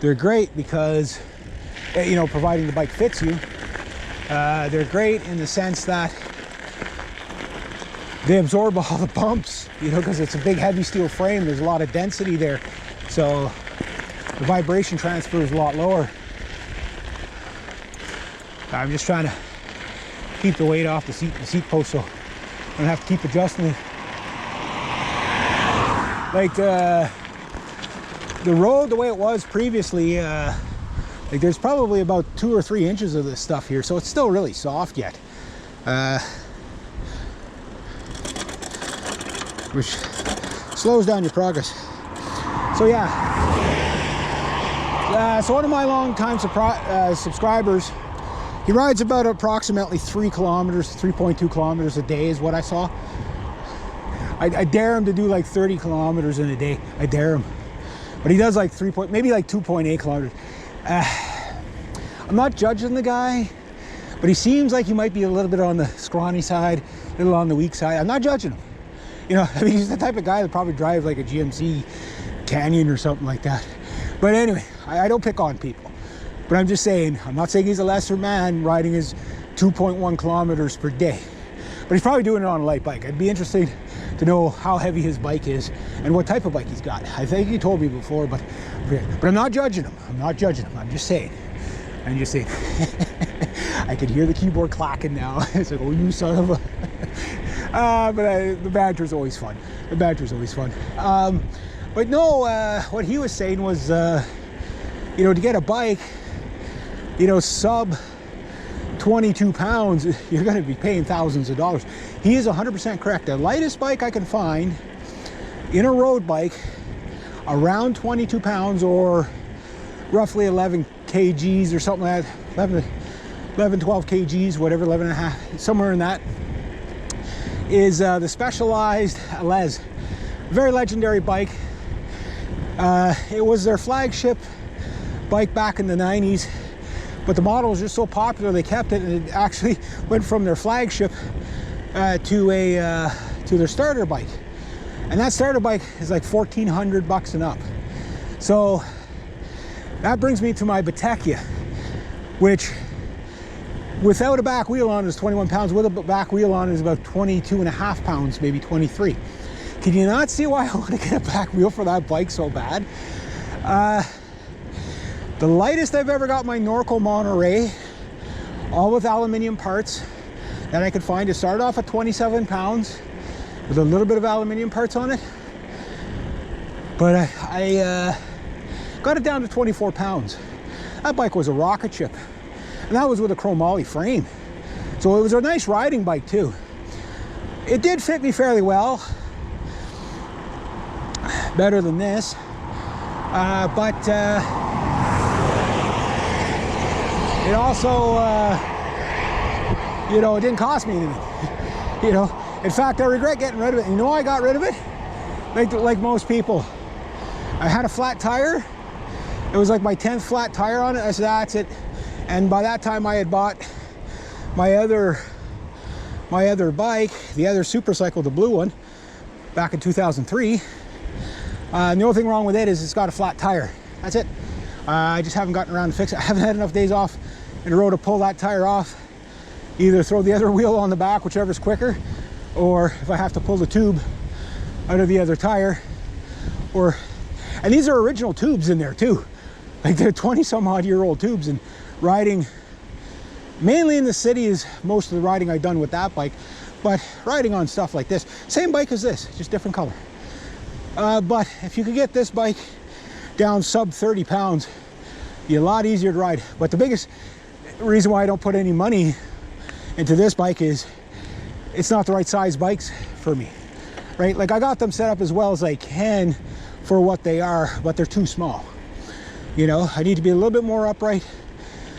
They're great because, you know, providing the bike fits you. They're great in the sense that they absorb all the bumps, you know, because it's a big heavy steel frame. There's a lot of density there, so the vibration transfer is a lot lower. I'm just trying to keep the weight off the seat post, so I don't have to keep adjusting it. Like the road, the way it was previously, like there's probably about 2 or 3 inches of this stuff here, so it's still really soft yet, which slows down your progress. So yeah, so one of my long-time subscribers, he rides about approximately 3 kilometers, 3.2 kilometers a day is what I saw. I dare him to do like 30 kilometers in a day. I dare him. But he does like maybe like 2.8 kilometers. I'm not judging the guy, but he seems like he might be a little bit on the scrawny side, a little on the weak side. I'm not judging him. You know, I mean, he's the type of guy that probably drives like a GMC Canyon or something like that. But anyway, I don't pick on people. But I'm just saying, I'm not saying he's a lesser man riding his 2.1 kilometers per day. But he's probably doing it on a light bike. I'd be interested to know how heavy his bike is and what type of bike he's got. I think he told me before, but I'm not judging him. I'm not judging him. I'm just saying. I'm just saying. I could hear the keyboard clacking now. It's like, oh, you son of a... the banter's always fun. The banter's always fun. But no, what he was saying was, you know, to get a bike, you know, sub 22 pounds, you're going to be paying thousands of dollars. He is 100% correct. The lightest bike I can find in a road bike around 22 pounds or roughly 11 kgs or something like that, 11, 12 kgs, whatever, 11 and a half, somewhere in that, is the Specialized Les. Very legendary bike. It was their flagship bike back in the 90s, but the model was just so popular they kept it, and it actually went from their flagship to their starter bike, and that starter bike is like $1,400 and up. So that brings me to my Bottecchia, which without a back wheel on is 21 pounds, with a back wheel on is about 22 and a half pounds, maybe 23. Can you not see why I want to get a back wheel for that bike so bad? The lightest I've ever got my Norco Monterey, all with aluminium parts that I could find, to start off at 27 pounds with a little bit of aluminium parts on it. But I got it down to 24 pounds. That bike was a rocket ship, and that was with a chromoly frame. So it was a nice riding bike too. It did fit me fairly well, better than this, but it also, you know, it didn't cost me anything. You know, in fact, I regret getting rid of it. You know why I got rid of it? Like most people, I had a flat tire. It was like my 10th flat tire on it. I said, that's it. And by that time, I had bought my other bike, the other Supercycle, the blue one, back in 2003. And the only thing wrong with it is it's got a flat tire. That's it. I just haven't gotten around to fix it. I haven't had enough days off in a row to pull that tire off. Either throw the other wheel on the back, whichever's quicker, or if I have to pull the tube out of the other tire, or, and these are original tubes in there too. Like they're 20-some-odd-year-old tubes, and riding, mainly in the city is most of the riding I've done with that bike, but riding on stuff like this, same bike as this, just different color. But if you could get this bike down sub 30 pounds, it'd be a lot easier to ride. But the biggest reason why I don't put any money into this bike is it's not the right size bikes for me, right? Like I got them set up as well as I can for what they are, but they're too small. You know, I need to be a little bit more upright,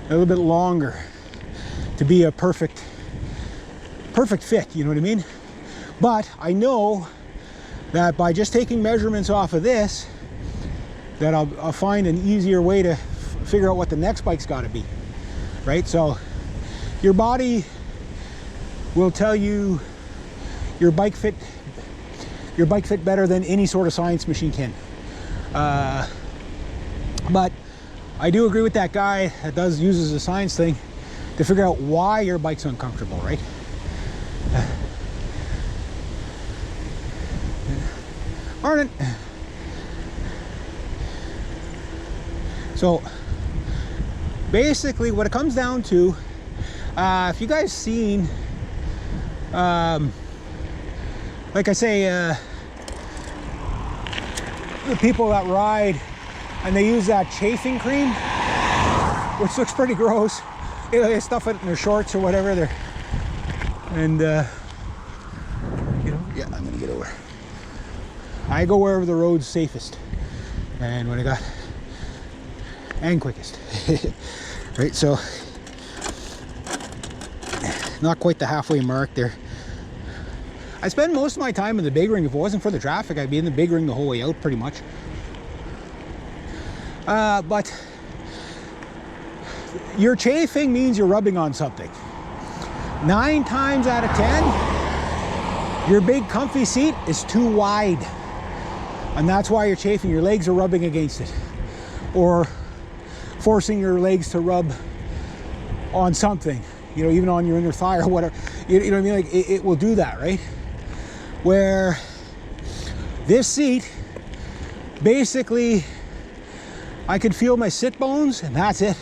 a little bit longer to be a perfect fit, you know what I mean? But I know that by just taking measurements off of this, that I'll find an easier way to figure out what the next bike's got to be, right? So your body will tell you your bike fit better than any sort of science machine can. But I do agree with that guy that uses the science thing to figure out why your bike's uncomfortable, right? Morning. So basically what it comes down to, if you guys seen, like I say, the people that ride and they use that chafing cream, which looks pretty gross. They stuff it in their shorts or whatever. And you know, yeah, I'm gonna get over. I go wherever the road's safest, and when I got and quickest. Right, so not quite the halfway mark there. I spend most of my time in the big ring. If it wasn't for the traffic, I'd be in the big ring the whole way out pretty much. But your chafing means you're rubbing on something. 9 times out of 10, your big comfy seat is too wide. And that's why you're chafing. Your legs are rubbing against it. Or forcing your legs to rub on something. You know, even on your inner thigh or whatever. You know what I mean? Like, it will do that, right? Where this seat, basically, I can feel my sit bones and that's it.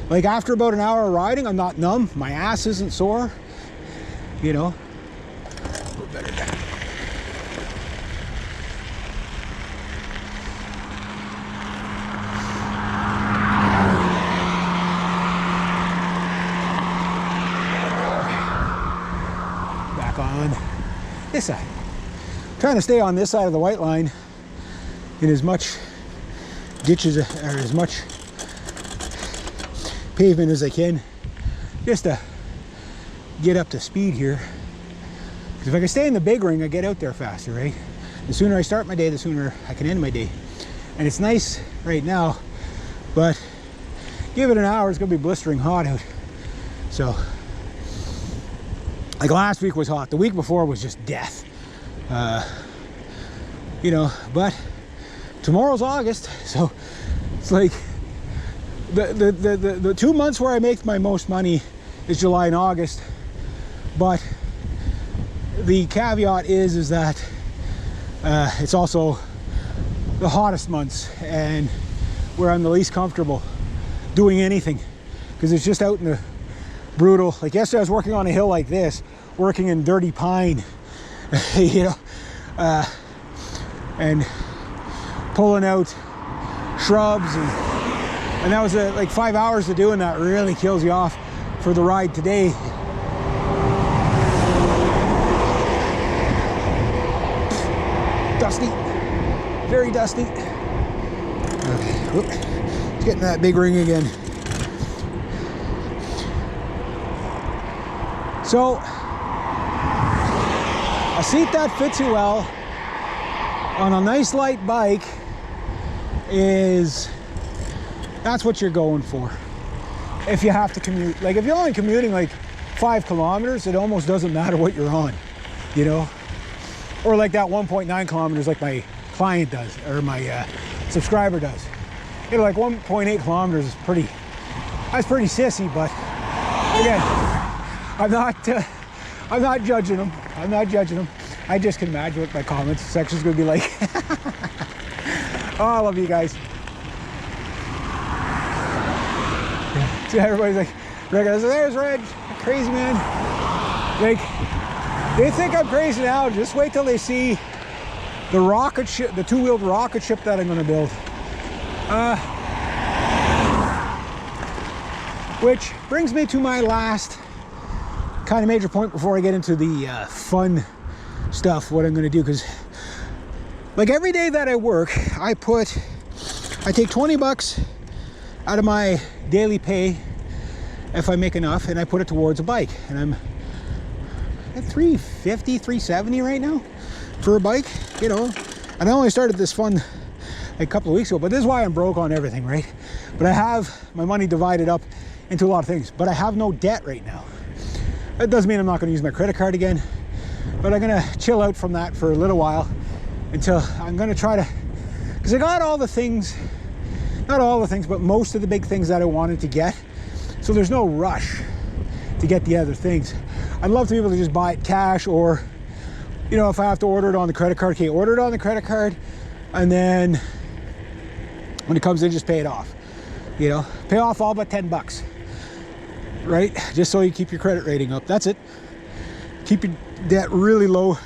Like after about an hour of riding, I'm not numb. My ass isn't sore, you know. A little better down. Back on this side. I'm trying to stay on this side of the white line in as much ditches or as much pavement as I can, just to get up to speed here. Because if I can stay in the big ring, I get out there faster, right? The sooner I start my day, the sooner I can end my day. And it's nice right now, but give it an hour, it's gonna be blistering hot out. So, like last week was hot. The week before was just death. You know, but tomorrow's August, so it's like the 2 months where I make my most money is July and August. But the caveat is that it's also the hottest months and where I'm the least comfortable doing anything, because it's just out in the brutal. Like yesterday I was working on a hill like this, working in dirty pine, you know, and pulling out shrubs, and that was like 5 hours of doing that. Really kills you off for the ride today. Dusty, very dusty. Okay, whoop. Let's get in that big ring again. So a seat that fits you well on a nice light bike that's what you're going for. If you have to commute, like if you're only commuting like 5 kilometers, it almost doesn't matter what you're on, you know, or like that 1.9 kilometers like my client does, or my subscriber does. You know, like 1.8 kilometers is that's pretty sissy. But again, I'm not judging them. I'm not judging them. I just can imagine what my comments section's gonna be like. Oh, I love you guys. So everybody's like, there's Reg, crazy man. Like, they think I'm crazy now. Just wait till they see the rocket ship, the 2-wheeled rocket ship that I'm gonna build. Which brings me to my last kind of major point before I get into the fun stuff, what I'm gonna do. Because like every day that I work, I take 20 bucks out of my daily pay if I make enough, and I put it towards a bike, and I'm at 350, 370 right now for a bike, you know. And I only started this fund a couple of weeks ago, but this is why I'm broke on everything, right? But I have my money divided up into a lot of things, but I have no debt right now. That doesn't mean I'm not going to use my credit card again, but I'm going to chill out from that for a little while until I'm going to try to, because I got all the things not all the things, but most of the big things that I wanted to get. So there's no rush to get the other things. I'd love to be able to just buy it cash, or, you know, if I have to order it on the credit card, okay, order it on the credit card, and then when it comes in, just pay it off. You know, pay off all but 10 bucks, right? Just so you keep your credit rating up. That's it. Keep your debt really low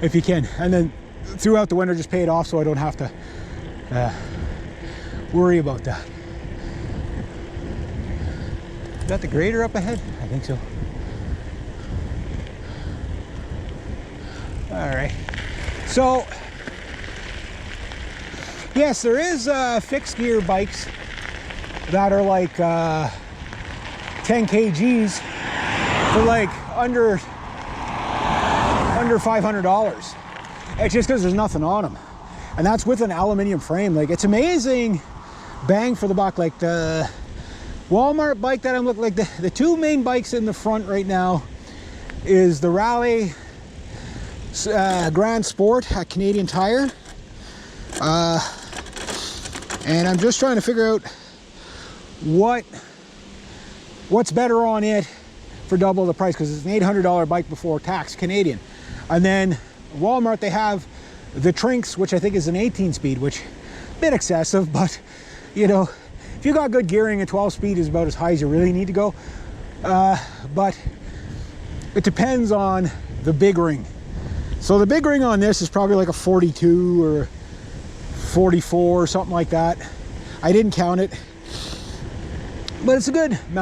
if you can. And then throughout the winter, just pay it off so I don't have to worry about that. Is that the grader up ahead? I think so. All right. So, yes, there is fixed gear bikes that are like 10 kgs for like under $500. It's just because there's nothing on them, and that's with an aluminum frame. Like, it's amazing bang for the buck. Like the Walmart bike that I'm looking, like the two main bikes in the front right now is the Raleigh Grand Sport at Canadian Tire, and I'm just trying to figure out what's better on it for double the price, because it's an $800 bike before tax, Canadian. And then Walmart, they have the Trinx, which I think is an 18-speed, which a bit excessive, but you know, if you got good gearing, a 12-speed is about as high as you really need to go. But it depends on the big ring. So the big ring on this is probably like a 42 or 44 or something like that. I didn't count it, but it's a good